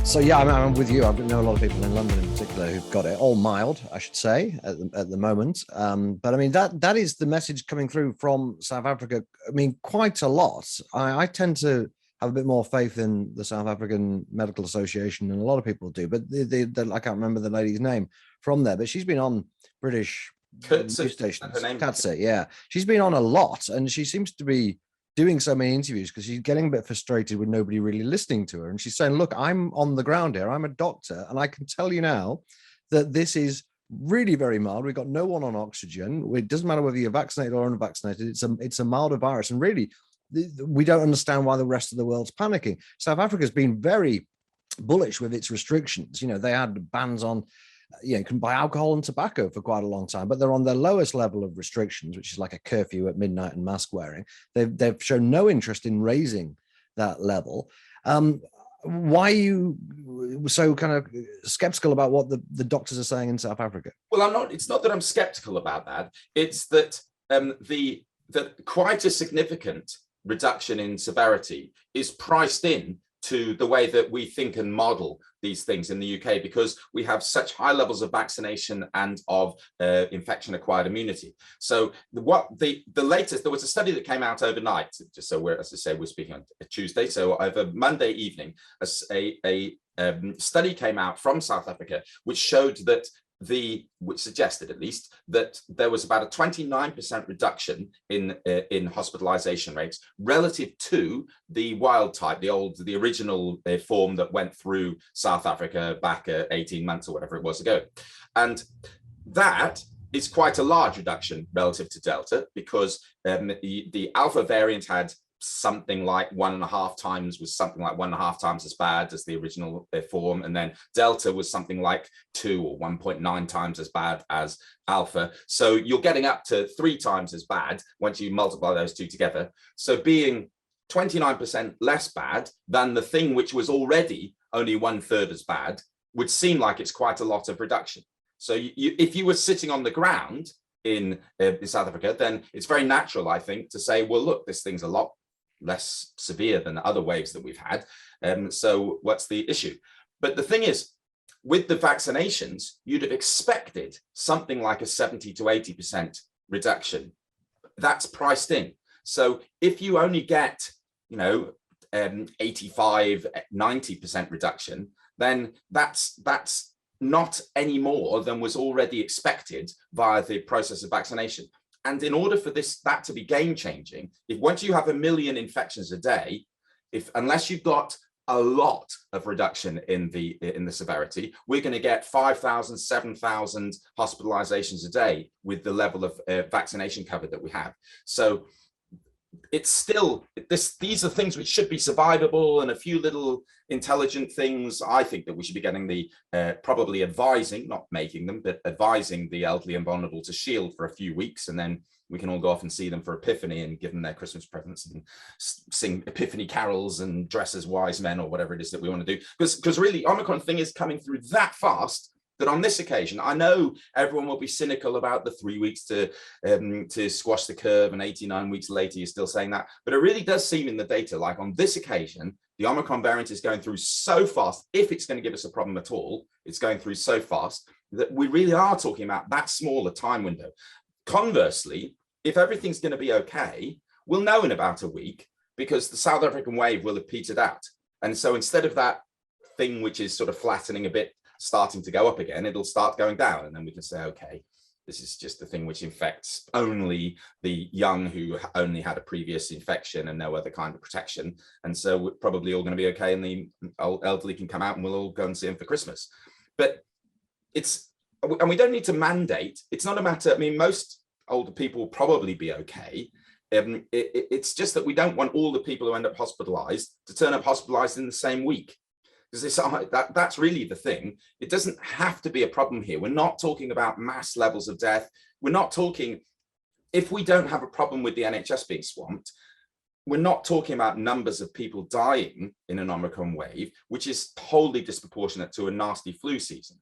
So yeah, I'm with you. I know a lot of people in London, in particular, who've got it all mild, I should say, at the moment. But I mean that is the message coming through from South Africa. I mean, quite a lot. I tend to have a bit more faith in the South African Medical Association than a lot of people do. But I can't remember the lady's name from there, but she's been on British news stations. Her name. Katse, yeah, she's been on a lot, and she seems to be doing so many interviews because she's getting a bit frustrated with nobody really listening to her. And she's saying, look, I'm on the ground here. I'm a doctor. And I can tell you now that this is really very mild. We've got no one on oxygen. It doesn't matter whether you're vaccinated or unvaccinated. It's a milder virus. And really, we don't understand why the rest of the world's panicking. South Africa's been very bullish with its restrictions. You know, they had bans on you can buy alcohol and tobacco for quite a long time, but they're on their lowest level of restrictions, which is like a curfew at midnight and mask wearing. They've shown no interest in raising that level. Why are you so kind of skeptical about what the doctors are saying in South Africa? Well, I'm not. It's not that I'm skeptical about that. It's that that quite a significant reduction in severity is priced in to the way that we think and model these things in the UK, because we have such high levels of vaccination and of infection-acquired immunity. So the latest, there was a study that came out overnight, just so we're, as I say, we're speaking on a Tuesday, so over Monday evening, a study came out from South Africa, which showed that which suggested at least that there was about a 29% reduction in hospitalization rates relative to the wild type, the original form that went through South Africa back 18 months or whatever it was ago. And that is quite a large reduction relative to Delta, because the Alpha variant had something like 1.5 times as bad as the original form, and then Delta was something like 2 or 1.9 times as bad as Alpha. So you're getting up to 3 times as bad once you multiply those two together. So being 29% less bad than the thing which was already only 1/3 as bad would seem like it's quite a lot of reduction. So if you were sitting on the ground in South Africa, then it's very natural, I think, to say, well, look, this thing's a lot less severe than other waves that we've had. So what's the issue? But the thing is, with the vaccinations, you'd have expected something like a 70 to 80% reduction. That's priced in. So if you only get, 85, 90% reduction, then that's not any more than was already expected via the process of vaccination. And in order for that to be game changing, if once you have 1 million infections a day, unless you've got a lot of reduction in the severity, we're going to get 5,000, 7,000 hospitalizations a day with the level of vaccination cover that we have. So it's still these are things which should be survivable, and a few little intelligent things. I think that we should be getting probably advising, not making them, but advising the elderly and vulnerable to shield for a few weeks, and then we can all go off and see them for Epiphany and give them their Christmas presents and sing Epiphany carols and dress as wise men or whatever it is that we want to do. Because really, Omicron thing is coming through that fast that on this occasion, I know everyone will be cynical about the 3 weeks to squash the curve, and 89 weeks later you're still saying that. But it really does seem in the data like on this occasion, the Omicron variant is going through so fast. If it's going to give us a problem at all, it's going through so fast that we really are talking about that small a time window. Conversely, if everything's going to be okay, we'll know in about a week, because the South African wave will have petered out. And so instead of that thing which is sort of flattening a bit, starting to go up again, it'll start going down, and then we can say, okay, this is just the thing which infects only the young who only had a previous infection and no other kind of protection, and so we're probably all going to be okay, and the elderly can come out and we'll all go and see them for Christmas. But and we don't need to mandate. It's not a matter, I mean, most older people will probably be okay. It's just that we don't want all the people who end up hospitalized to turn up hospitalized in the same week. Because that's really the thing. It doesn't have to be a problem here. We're not talking about mass levels of death. We're not talking, if we don't have a problem with the NHS being swamped, we're not talking about numbers of people dying in an Omicron wave, which is wholly disproportionate to a nasty flu season.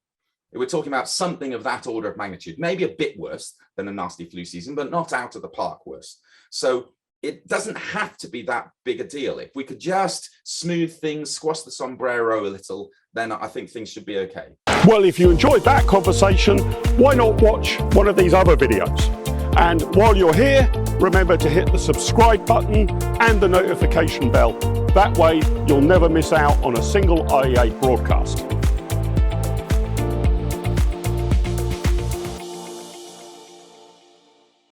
We're talking about something of that order of magnitude, maybe a bit worse than a nasty flu season, but not out of the park worse. So it doesn't have to be that big a deal. If we could just smooth things, squash the sombrero a little, then I think things should be okay. Well, if you enjoyed that conversation, why not watch one of these other videos? And while you're here, remember to hit the subscribe button and the notification bell. That way, you'll never miss out on a single IEA broadcast.